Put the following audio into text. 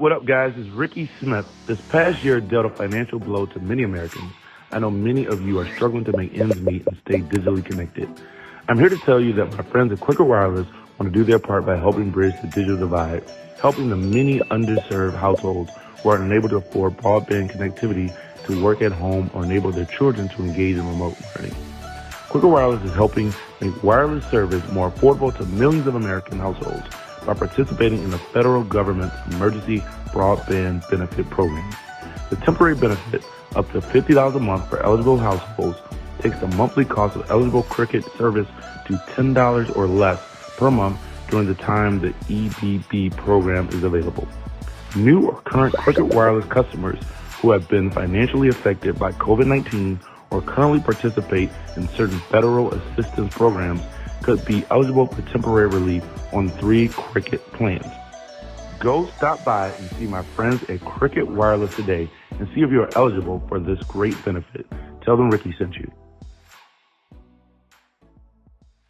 What up, guys? It's Ricky Smith. This past year dealt a financial blow to many Americans. I know many of you are struggling to make ends meet and stay digitally connected. I'm here to tell you that my friends at Quicker Wireless want to do their part by helping bridge the digital divide, helping the many underserved households who are unable to afford broadband connectivity to work at home or enable their children to engage in remote learning. Quicker Wireless is helping make wireless service more affordable to millions of American households by participating in the federal government's emergency broadband benefit program. The temporary benefit, up to $50 a month for eligible households, takes the monthly cost of eligible Cricket service to $10 or less per month during the time the EBB program is available. New or current Cricket Wireless customers who have been financially affected by COVID-19 or currently participate in certain federal assistance programs could be eligible for temporary relief on 3 Cricket plans. Go stop by and see my friends at Cricket Wireless today and see if you are eligible for this great benefit. Tell them Ricky sent you.